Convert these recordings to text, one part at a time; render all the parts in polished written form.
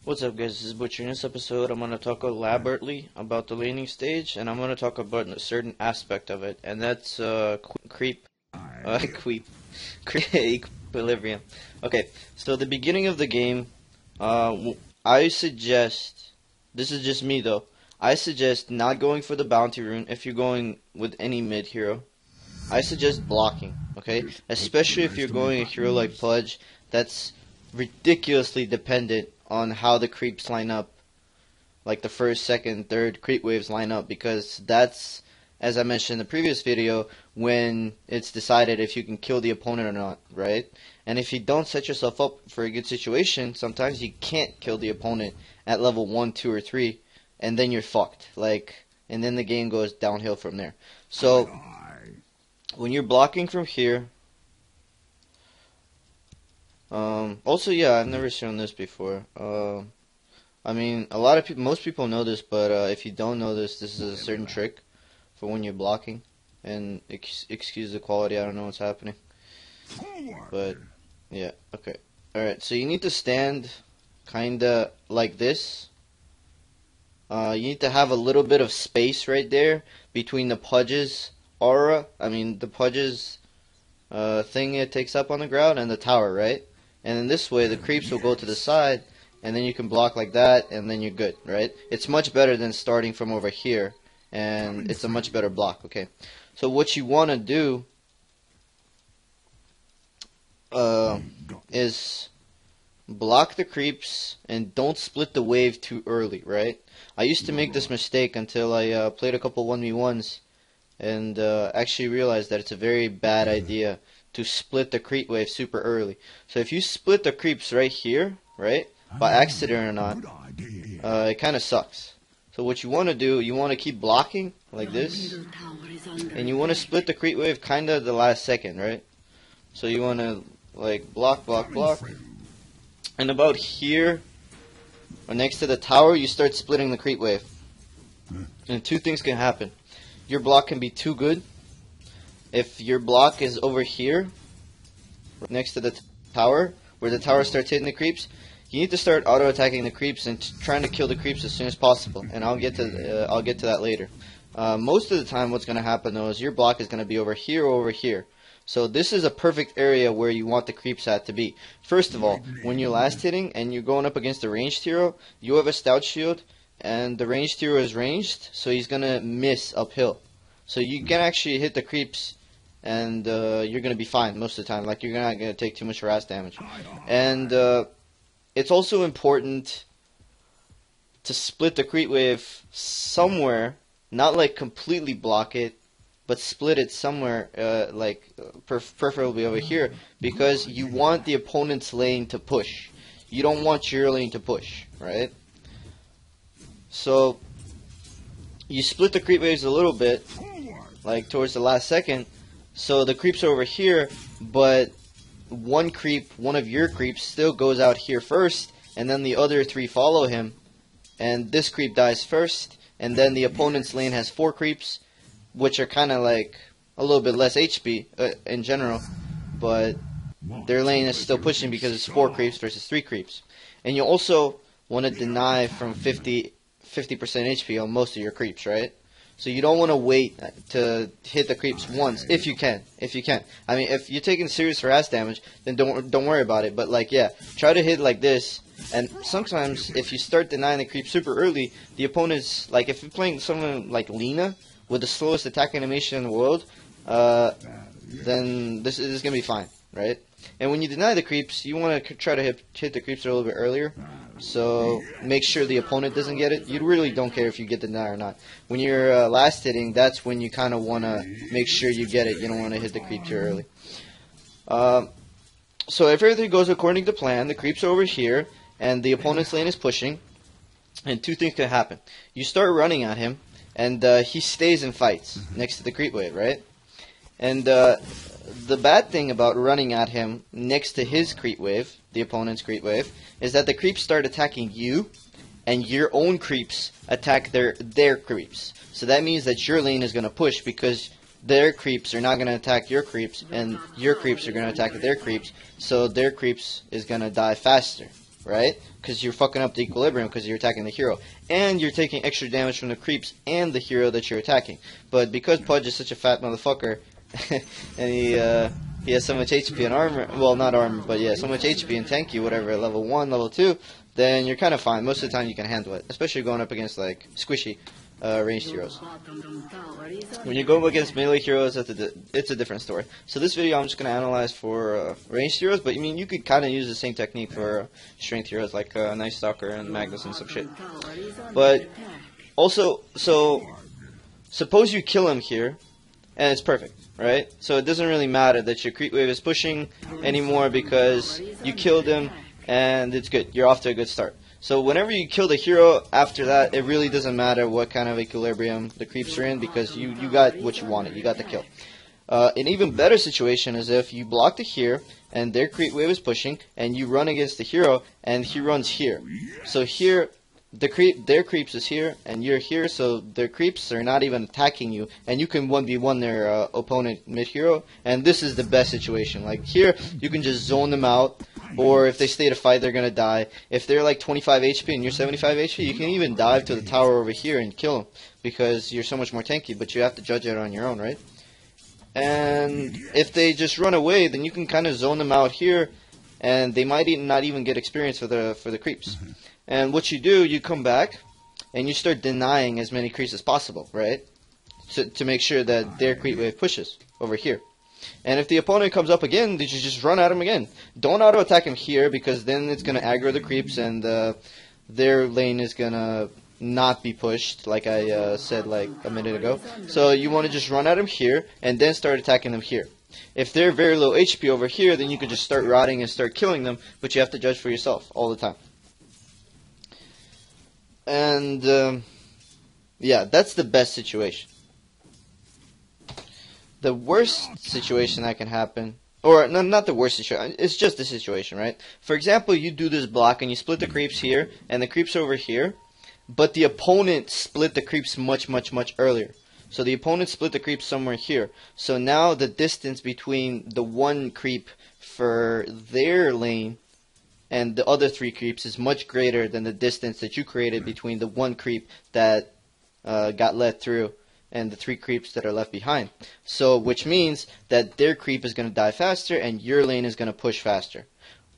What's up, guys? This is Butcher. In this episode, I'm going to talk elaborately about the laning stage, and I'm going to talk about a certain aspect of it, and that's creep, equilibrium. Okay, so the beginning of the game, I suggest, this is just me though, I suggest not going for the bounty rune if you're going with any mid hero. I suggest blocking, okay? Especially if you're going a hero like Pudge that's ridiculously dependent on how the creeps line up, like the first, second, third creep waves line up, because that's, as I mentioned in the previous video, when it's decided if you can kill the opponent or not, right? And if you don't set yourself up for a good situation, sometimes you can't kill the opponent at level 1, 2, or 3, and then you're fucked. And then the game goes downhill from there. So when you're blocking from here, also, yeah, I've never shown this before. I mean, a lot of people, most people know this, but if you don't know this, this is a certain trick for when you're blocking. And excuse the quality, I don't know what's happening. But, yeah, okay. Alright, so you need to stand kinda like this. You need to have a little bit of space right there between the Pudge's aura, the Pudge's thing it takes up on the ground, and the tower, right? And in this way, the creeps will go to the side, and then you can block like that, and then you're good, right? It's much better than starting from over here, and it's a much better block, okay? So what you want to do is block the creeps, and don't split the wave too early, right? I used to make this mistake until I played a couple 1v1s, and actually realized that it's a very bad idea to split the creep wave super early. So if you split the creeps right here, right, by accident or not, it kind of sucks. So what you want to do, you want to keep blocking like this, and you want to split the creep wave kind of the last second, right? So you want to like block, and about here or next to the tower, you start splitting the creep wave. And two things can happen. Your block can be too good. If your block is over here, next to the tower, where the tower starts hitting the creeps, you need to start auto-attacking the creeps and trying to kill the creeps as soon as possible. And I'll get to that later. Most of the time, what's going to happen though is your block is going to be over here or over here. So this is a perfect area where you want the creeps at to be. First of all, when you're last hitting and you're going up against a ranged hero, you have a stout shield, and the ranged hero is ranged, so he's going to miss uphill. So you can actually hit the creeps, and you're going to be fine most of the time. Like, you're not going to take too much harass damage. And it's also important to split the creep wave somewhere, not like completely block it, but split it somewhere, preferably over here, because you want the opponent's lane to push. You don't want your lane to push, right? So you split the creep waves a little bit, like towards the last second, so the creeps are over here, but one of your creeps still goes out here first, and then the other three follow him, and this creep dies first, and then the opponent's lane has 4 creeps, which are kind of like a little bit less HP in general, but their lane is still pushing because it's 4 creeps versus 3 creeps. And you also want to deny from 50% HP on most of your creeps, right? So you don't want to wait to hit the creeps once, if you can. I mean, if you're taking serious harass damage, then don't worry about it. But like, yeah, try to hit like this. And sometimes, if you start denying the creep super early, the opponent's, like, if you're playing someone like Lina with the slowest attack animation in the world, then this is gonna be fine, right? And when you deny the creeps, you want to try to hit the creeps a little bit earlier, so make sure the opponent doesn't get it. You really don't care if you get the deny or not. When you're last hitting, that's when you kind of want to make sure you get it. You don't want to hit the creep too early. So if everything goes according to plan, the creeps are over here, and the opponent's lane is pushing, and two things can happen. You start running at him, and he stays and fights next to the creep wave, right? And the bad thing about running at him next to his creep wave, the opponent's creep wave, is that the creeps start attacking you, and your own creeps attack their creeps. So that means that your lane is going to push because their creeps are not going to attack your creeps, and your creeps are going to attack their creeps, so their creeps is going to die faster. right? Because you're fucking up the equilibrium because you're attacking the hero. And you're taking extra damage from the creeps and the hero that you're attacking. But because Pudge is such a fat motherfucker, and he has so much HP and armor, well, not armor, but yeah, so much HP and tanky, whatever, at level 1, level 2, then you're kind of fine. Most of the time you can handle it, especially going up against, like, squishy ranged heroes. When you go against melee heroes, it's a different story. So this video I'm just going to analyze for ranged heroes, but I mean, you could kind of use the same technique for strength heroes like Night Stalker and Magnus and some shit. But also, so suppose you kill him here, and it's perfect, right? So it doesn't really matter that your creep wave is pushing anymore because you killed him, and it's good. You're off to a good start. So whenever you kill the hero after that, it really doesn't matter what kind of equilibrium the creeps are in because you got what you wanted. You got the kill. An even better situation is if you block the here and their creep wave is pushing and you run against the hero and he runs here. So here, their creeps is here and you're here, so their creeps are not even attacking you and you can 1v1 their opponent mid-hero, and this is the best situation. Like here, you can just zone them out. Or if they stay to fight, they're going to die. If they're like 25 HP and you're 75 HP, you can even dive to the tower over here and kill them because you're so much more tanky, but you have to judge it on your own, right? And if they just run away, then you can kind of zone them out here, and they might not even get experience for the creeps. And what you do, you come back, and you start denying as many creeps as possible, right? To make sure that their creep wave pushes over here. And if the opponent comes up again, you just run at him again. Don't auto-attack him here because then it's going to aggro the creeps and their lane is going to not be pushed, like I said like a minute ago. So you want to just run at him here and then start attacking them here. If they're very low HP over here, then you can just start rotting and start killing them, but you have to judge for yourself all the time. And yeah, that's the best situation. The worst situation that can happen, or no, not the worst situation, it's just the situation, right? For example, you do this block and you split the creeps here and the creeps over here, but the opponent split the creeps much earlier. So the opponent split the creeps somewhere here. So now the distance between the one creep for their lane and the other three creeps is much greater than the distance that you created between the one creep that got let through and the three creeps that are left behind. So, which means that their creep is going to die faster and your lane is going to push faster.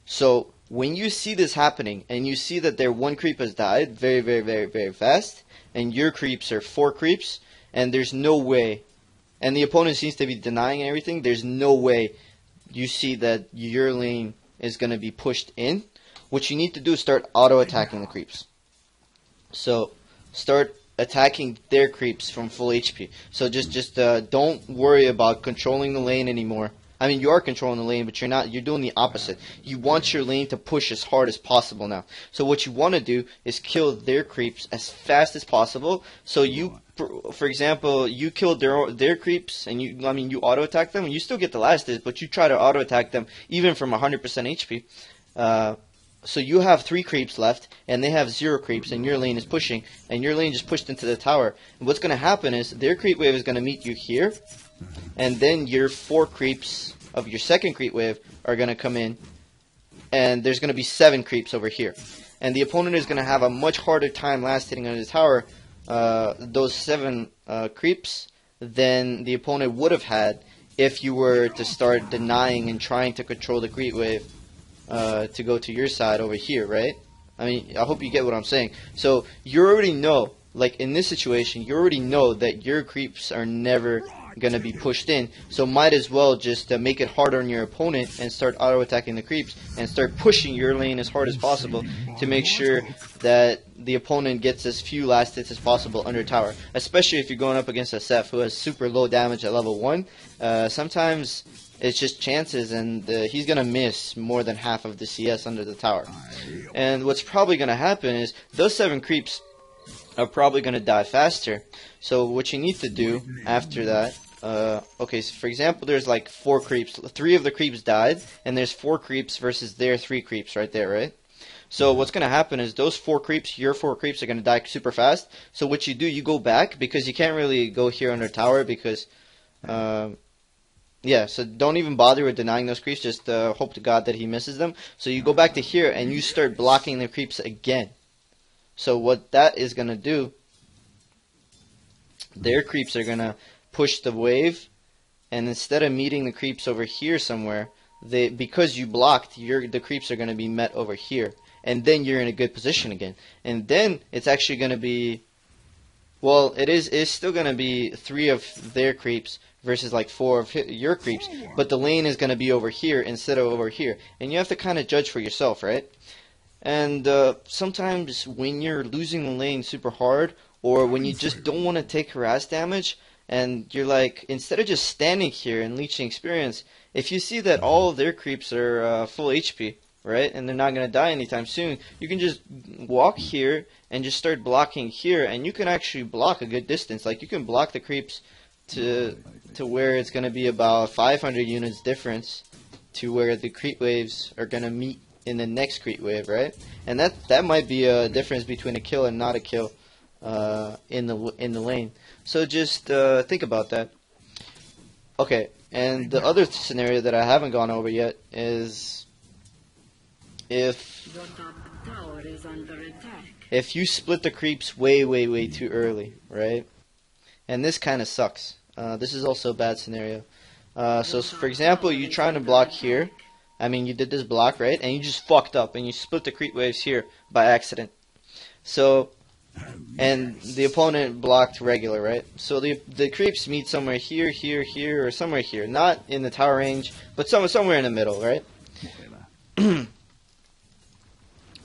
So, when you see this happening and you see that their one creep has died very fast and your creeps are 4 creeps and there's no way, and the opponent seems to be denying everything, there's no way you see that your lane is going to be pushed in, what you need to do is start auto-attacking the creeps. So, start attacking their creeps from full HP. So just don't worry about controlling the lane anymore. I mean, you are controlling the lane, but you're not. You're doing the opposite. You want your lane to push as hard as possible now. So what you want to do is kill their creeps as fast as possible. So you, for example, you killed their creeps, and you auto attack them, and you still get the last hit, but you try to auto attack them even from 100% HP. So you have 3 creeps left, and they have 0 creeps, and your lane is pushing, and your lane just pushed into the tower. And what's going to happen is their creep wave is going to meet you here, and then your 4 creeps of your second creep wave are going to come in, and there's going to be 7 creeps over here. And the opponent is going to have a much harder time last hitting on the tower, those 7 creeps, than the opponent would have had if you were to start denying and trying to control the creep wave to go to your side over here, right? I mean, I hope you get what I'm saying. So you already know, like in this situation, you already know that your creeps are never going to be pushed in. So might as well just make it harder on your opponent and start auto-attacking the creeps and start pushing your lane as hard as possible to make sure that the opponent gets as few last hits as possible under tower. Especially if you're going up against a Seth who has super low damage at level 1. Sometimes it's just chances, and he's going to miss more than half of the CS under the tower. And what's probably going to happen is those 7 creeps are probably going to die faster. So what you need to do after that, okay, so for example, there's like 4 creeps. 3 of the creeps died, and there's 4 creeps versus their 3 creeps right there, right? So what's going to happen is those 4 creeps, your 4 creeps are going to die super fast. So what you do, you go back, because you can't really go here under tower because Yeah, so don't even bother with denying those creeps. Just hope to God that he misses them. So you go back to here and you start blocking the creeps again. So what that is going to do, their creeps are going to push the wave, and instead of meeting the creeps over here somewhere, because you blocked, the creeps are going to be met over here. And then you're in a good position again. And then it's actually going to be, well, it's still going to be 3 of their creeps versus like 4 of your creeps, but the lane is going to be over here instead of over here. And you have to kind of judge for yourself, right? And sometimes when you're losing the lane super hard, or when you just don't want to take harass damage, and you're like, instead of just standing here and leeching experience, if you see that all of their creeps are full HP, right, and they're not going to die anytime soon, you can just walk here and just start blocking here, and you can actually block a good distance. Like, you can block the creeps to where it's going to be about 500 units difference to where the creep waves are going to meet in the next creep wave, right? And that might be a difference between a kill and not a kill in the lane. So just think about that. Okay, and the other scenario that I haven't gone over yet is if you split the creeps way too early, right? And this kind of sucks. This is also a bad scenario. So for example, you're trying to block here. I mean, you did this block, right? And you just fucked up and you split the creep waves here by accident. So, and the opponent blocked regular, right? So the creeps meet somewhere here, here, or somewhere here. Not in the tower range, but somewhere in the middle, right?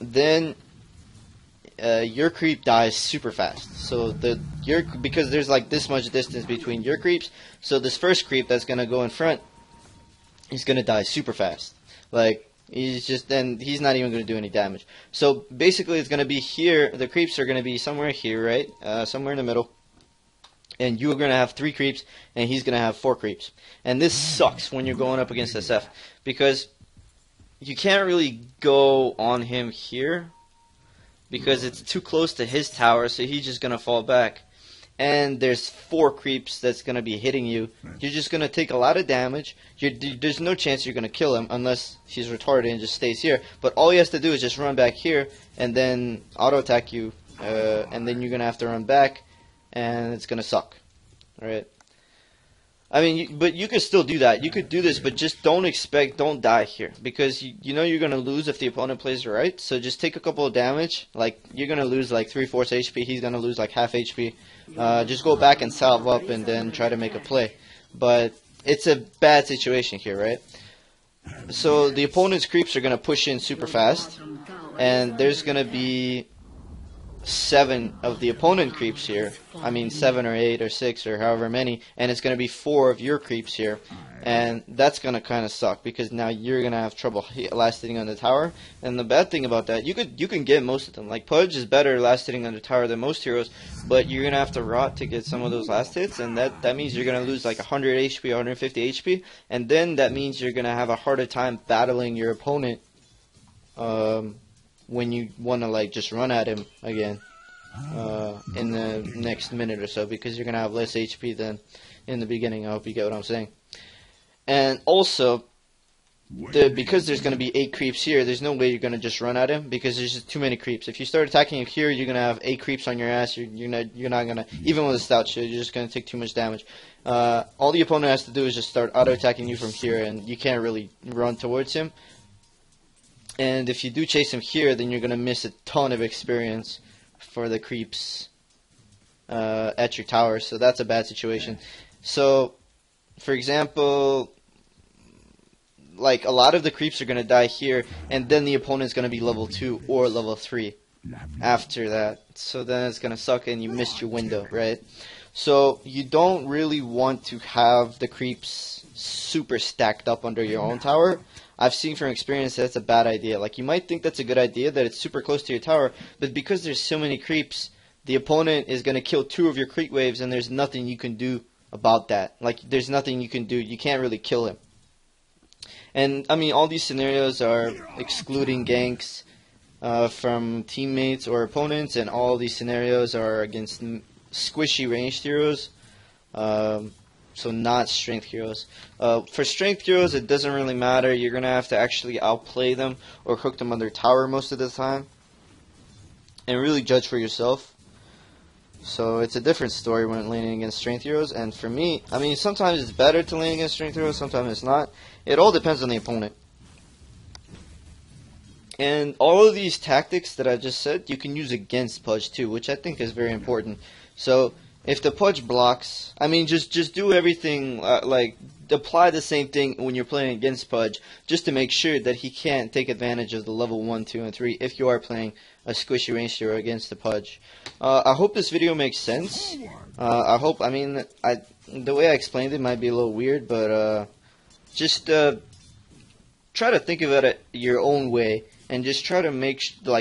Then your creep dies super fast. So because there's like this much distance between your creeps, so this first creep that's gonna go in front is gonna die super fast. Like, he's not even gonna do any damage. So basically, it's gonna be here. The creeps are gonna be somewhere here, right? Somewhere in the middle. And you're gonna have 3 creeps, and he's gonna have 4 creeps. And this sucks when you're going up against SF, because you can't really go on him here because it's too close to his tower, so he's just gonna fall back. And there's 4 creeps that's gonna be hitting you. You're just gonna take a lot of damage. There's no chance you're gonna kill him unless he's retarded and just stays here. But all he has to do is just run back here and then auto attack you, and then you're gonna have to run back, and it's gonna suck, right? I mean, but you could still do that. You could do this, but just don't die here, because you know you're gonna lose if the opponent plays right. So just take a couple of damage. Like, you're gonna lose like 3/4 HP. He's gonna lose like half HP. Just go back and salve up and then try to make a play. But it's a bad situation here, right? So the opponent's creeps are gonna push in super fast, and there's gonna be 7 of the opponent creeps here. I mean 7 or 8 or 6 or however many, and it's going to be 4 of your creeps here, and that's going to kind of suck, because now you're going to have trouble last hitting on the tower. And the bad thing about that, you can get most of them. Like, Pudge is better last hitting on the tower than most heroes, but you're going to have to rot to get some of those last hits, and that means you're going to lose like 100 HP, 150 HP, and then that means you're going to have a harder time battling your opponent when you want to like just run at him again in the next minute or so, because you're going to have less HP than in the beginning. I hope you get what I'm saying. And also, because there's going to be 8 creeps here, there's no way you're going to just run at him, because there's just too many creeps. If you start attacking him here, you're going to have 8 creeps on your ass. You're not going to, even with a stout shield, you're just going to take too much damage. All the opponent has to do is just start auto-attacking you from here, and you can't really run towards him. And if you do chase him here, then you're going to miss a ton of experience for the creeps at your tower. So that's a bad situation. So, for example, like, a lot of the creeps are going to die here, and then the opponent's going to be level 2 or level 3 after that. So then it's going to suck, and you missed your window, right? So you don't really want to have the creeps super stacked up under your own tower. I've seen from experience that it's a bad idea. Like, you might think that's a good idea, that it's super close to your tower, but because there's so many creeps, the opponent is going to kill 2 of your creep waves, and there's nothing you can do about that. Like, there's nothing you can do. You can't really kill him. And, I mean, all these scenarios are excluding ganks from teammates or opponents, and all these scenarios are against squishy ranged heroes. So not strength heroes. For strength heroes, it doesn't really matter. You're going to have to actually outplay them or hook them on their tower most of the time. And really judge for yourself. So it's a different story when laning against strength heroes. And for me, I mean, sometimes it's better to lane against strength heroes, sometimes it's not. It all depends on the opponent. And all of these tactics that I just said, you can use against Pudge too, which I think is very important. So if the Pudge blocks, I mean, just do everything, like, apply the same thing when you're playing against Pudge, just to make sure that he can't take advantage of the level 1, 2, and 3 if you are playing a squishy range hero against the Pudge. I hope this video makes sense. I mean, the way I explained it might be a little weird, but just try to think about it your own way, and just try to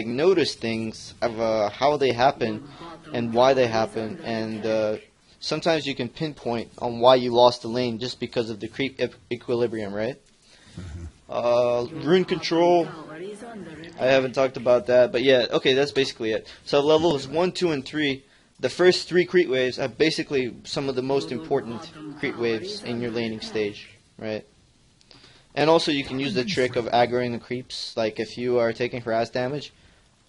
notice things of how they happen and why they happen, and sometimes you can pinpoint on why you lost the lane just because of the creep equilibrium, right? Rune control, I haven't talked about that, but yeah, okay, that's basically it. So levels 1, 2, and 3, the first 3 creep waves are basically some of the most important creep waves in your laning stage, right? And also you can use the trick of aggroing the creeps, like if you are taking harass damage,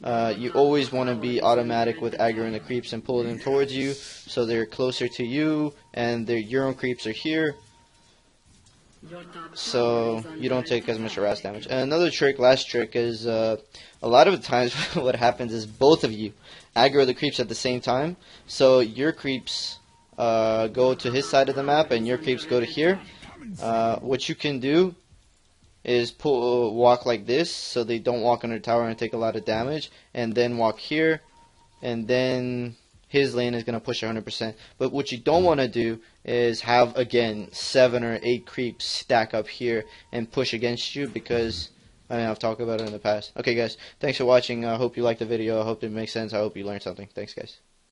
you always want to be automatic with aggroing the creeps and pulling them towards you so they're closer to you and your own creeps are here, so you don't take as much harass damage. And another trick, last trick, is a lot of the times what happens is both of you aggro the creeps at the same time, so your creeps go to his side of the map and your creeps go to here. What you can do is walk like this so they don't walk under tower and take a lot of damage, and then walk here, and then his lane is going to push 100%. But what you don't want to do is have, again, 7 or 8 creeps stack up here and push against you, because I mean, I've talked about it in the past. Okay guys, thanks for watching. I hope you liked the video. I hope it makes sense. I hope you learned something. Thanks guys.